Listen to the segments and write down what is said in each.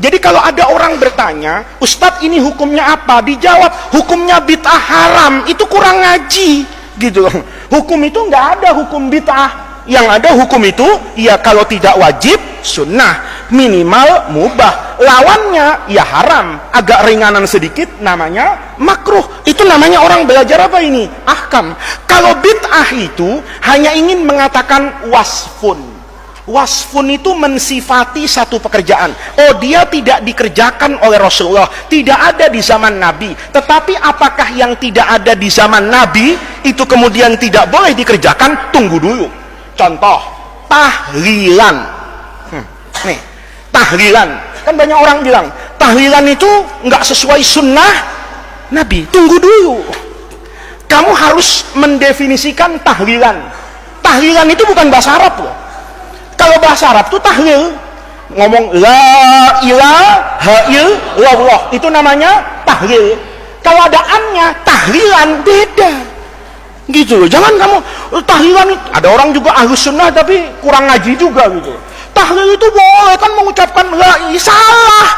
Jadi kalau ada orang bertanya, Ustadz ini hukumnya apa? Dijawab, hukumnya bid'ah haram. Itu kurang ngaji, gitu. Hukum itu nggak ada hukum bid'ah. Yang ada hukum itu, ya kalau tidak wajib, sunnah, minimal mubah. Lawannya, ya haram. Agak ringanan sedikit, namanya makruh. Itu namanya orang belajar apa ini? Ahkam. Kalau bid'ah itu hanya ingin mengatakan wasfun. Wasfun itu mensifati satu pekerjaan. Oh, dia tidak dikerjakan oleh Rasulullah, tidak ada di zaman Nabi. Tetapi apakah yang tidak ada di zaman Nabi itu kemudian tidak boleh dikerjakan? Tunggu dulu. Contoh, tahlilan. Nih, tahlilan. Kan banyak orang bilang, tahlilan itu nggak sesuai sunnah Nabi. Tunggu dulu. Kamu harus mendefinisikan tahlilan. Tahlilan itu bukan bahasa Arab loh. Kalau bahasa Arab itu tahlil. Ngomong la ilaha illallah. Itu namanya tahlil. Kalau ada annya, tahlilan beda. Gitu loh, jangan kamu tahlilan itu. Ada orang juga ahlus sunnah tapi kurang ngaji juga gitu. Tahlil itu boleh kan mengucapkan la, salah.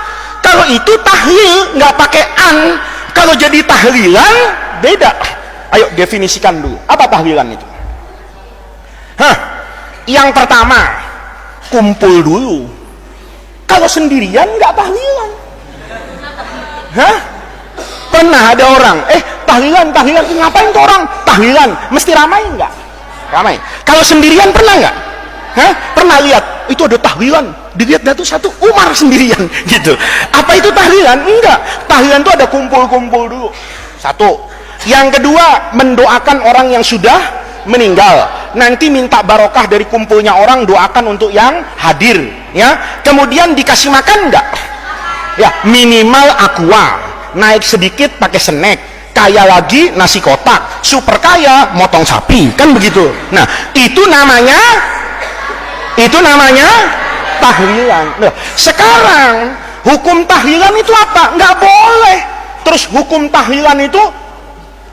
Kalau itu tahlil nggak pakai an. Kalau jadi tahlilan beda. Ayo definisikan dulu, apa tahlilan itu? Yang pertama, kumpul dulu. Kalau sendirian nggak tahlilan. Pernah ada orang, tahlilan, ngapain tuh orang? Tahlilan, mesti ramai nggak? Ramai. Kalau sendirian pernah nggak? Pernah lihat, itu ada tahlilan, dilihat tuh satu Umar sendirian, gitu. Apa itu tahlilan? Enggak. Tahlilan itu ada kumpul-kumpul dulu. Satu. Yang kedua, mendoakan orang yang sudah meninggal. Nanti minta barokah dari kumpulnya orang, doakan untuk yang hadir. Ya. Kemudian dikasih makan nggak? Ya, minimal aqua. Naik sedikit pakai snack, kaya lagi nasi kotak, super kaya motong sapi, kan begitu. Nah, itu namanya tahlilan. Nah, sekarang hukum tahlilan itu apa? Nggak boleh. Terus hukum tahlilan itu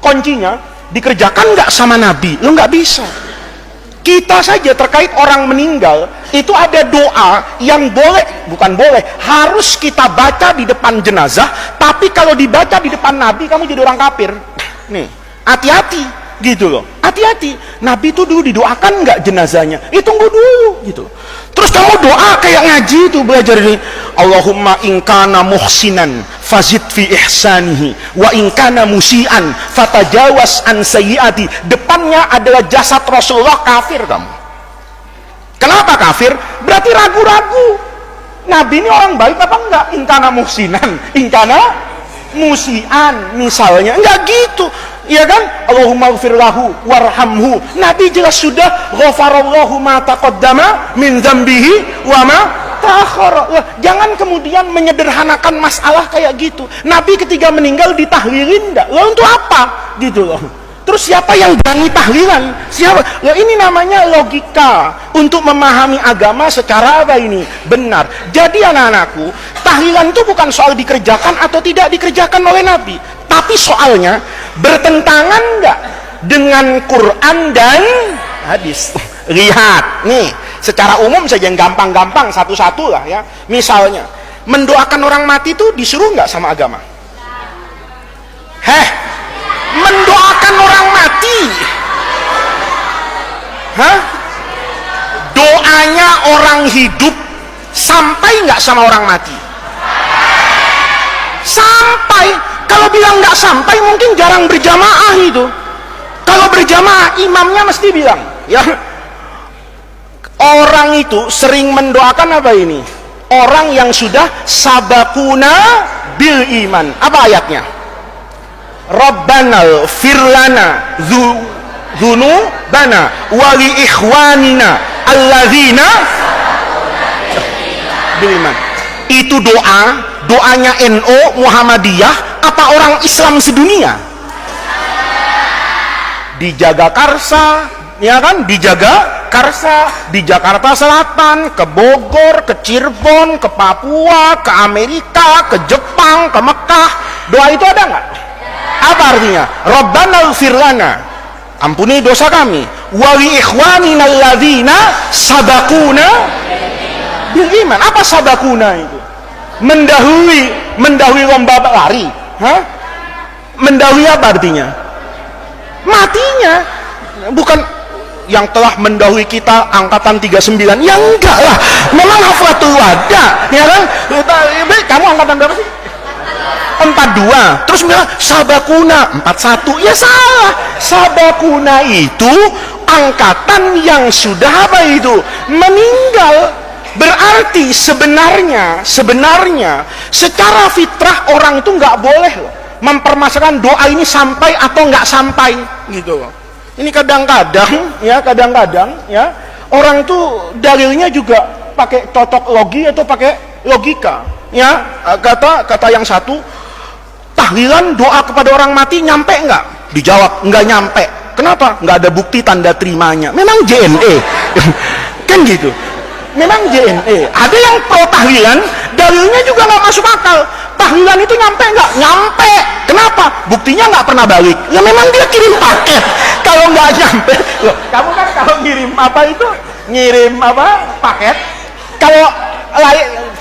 kuncinya dikerjakan nggak sama Nabi? Lo nggak bisa. Kita saja terkait orang meninggal itu ada doa yang harus kita baca di depan jenazah. Tapi kalau dibaca di depan Nabi, kamu jadi orang kafir. Nih, hati-hati gitu loh, hati-hati. Nabi itu dulu didoakan nggak jenazahnya? Tunggu dulu gitu. Terus kamu doa kayak ngaji itu, belajar ini, Allahumma inkana muhsinan fazid fi ihsanihi wa inkana musian fatajawas an sayyiati. Depannya adalah jasad Rasulullah, kafir kamu. Kenapa kafir? Berarti ragu-ragu. Nabi ini orang baik apa enggak? Inkana muhsinan, inkana musian misalnya, enggak gitu. Iya kan? Allahumma ighfir lahu warhamhu. Nabi jelas sudah ghafarallahu ma taqaddama min dzambihi wa ma ta'akhkhara. Jangan kemudian menyederhanakan masalah kayak gitu. Nabi ketika meninggal ditahlilin enggak? Lalu untuk apa? Gitu loh. Terus siapa yang berani tahlilan? Siapa? Ya ini namanya logika untuk memahami agama secara apa ini? Benar. Jadi anak-anakku, tahlilan itu bukan soal dikerjakan atau tidak dikerjakan oleh Nabi, tapi soalnya bertentangan enggak dengan Quran dan hadis. Lihat, nih, secara umum saja yang gampang-gampang satu-satu lah ya. Misalnya, mendoakan orang mati itu disuruh enggak sama agama? Mendoakan orang mati. Doanya orang hidup sampai nggak sama orang mati? Sampai. Kalau bilang nggak sampai, mungkin jarang berjamaah itu. Kalau berjamaah, imamnya mesti bilang, ya. Orang itu sering mendoakan apa ini? Orang yang sudah sabakuna bil iman. Apa ayatnya? Rabbana firlana dzunubana wa li ikhwanina alladzina bil iman. Itu doanya NU Muhammadiyah apa orang Islam sedunia? Dijaga Karsa, ya kan? Dijaga Karsa di Jakarta Selatan, ke Bogor, ke Cirebon, ke Papua, ke Amerika, ke Jepang, ke Mekah. Doa itu ada nggak? Apa artinya? Rabbana ighfir lana, ampuni dosa kami, wa li ikhwanina alladzina sabaquna bil iman. Apa sabaquna itu? mendahului lomba lari. Hah? Mendahului apa artinya? Matinya. Bukan yang telah mendahului kita angkatan 39. Ya enggak lah, memang haflatul wada, ya kan? Kamu angkatan berapa sih? 42. Terus bilang sabakuna 41. Ya salah. Sabakuna itu angkatan yang sudah apa itu? Meninggal. Berarti sebenarnya secara fitrah orang itu nggak boleh loh mempermasalahkan doa ini sampai atau nggak sampai gitu loh. Ini kadang-kadang ya orang itu dalilnya juga pakai cocok logi atau pakai logika ya. Kata yang satu, tahlilan doa kepada orang mati nyampe nggak? Dijawab nggak nyampe. Kenapa? Nggak ada bukti tanda terimanya. Memang JNE kan gitu. Memang JNE. Ada yang pro tahlilan, dalilnya juga nggak masuk akal. Tahlilan itu nyampe nggak? Nyampe. Kenapa? Buktinya nggak pernah balik. Ya memang dia kirim paket. Kalau nggak nyampe, loh, kamu kan kalau ngirim apa itu? Ngirim apa? Paket. Kalau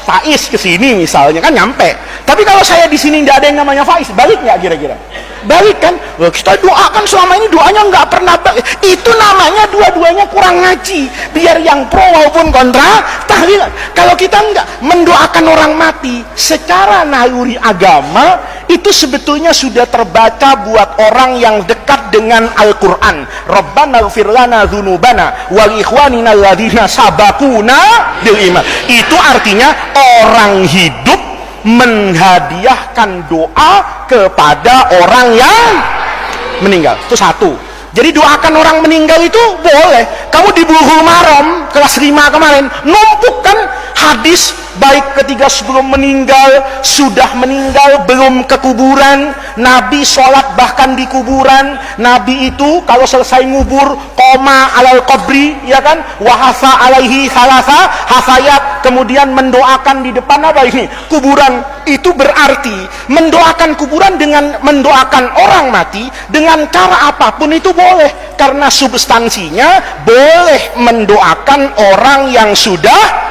Faiz ke sini misalnya kan nyampe. Tapi kalau saya di sini nggak ada yang namanya Faiz, balik nggak kira-kira? Balik kan? Loh, kita doakan selama ini doanya nggak pernah balik. Itu namanya dua-duanya kurang ngaji. Biar yang pro maupun kontra tahlilan. Kalau kita nggak mendoakan orang mati secara naluri agama, itu sebetulnya sudah terbaca buat orang yang dekat dengan Al-Quran. Rabbana ighfir lana dzunubana wal ikhwanina alladzina sabaquna bil iman. Itu artinya orang hidup menghadiahkan doa kepada orang yang meninggal. Itu satu. Jadi doakan orang meninggal itu boleh. Kamu di Bulughul Maram kelas 5 kemarin numpuk kan hadis baik ketika sebelum meninggal, sudah meninggal, belum ke kuburan, Nabi sholat bahkan di kuburan. Nabi itu kalau selesai ngubur koma alal qabri, ya kan, wahasa alaihi salasa hasayat, kemudian mendoakan di depan apa ini? Kuburan. Itu berarti mendoakan kuburan dengan mendoakan orang mati dengan cara apapun itu boleh, karena substansinya boleh mendoakan orang yang sudah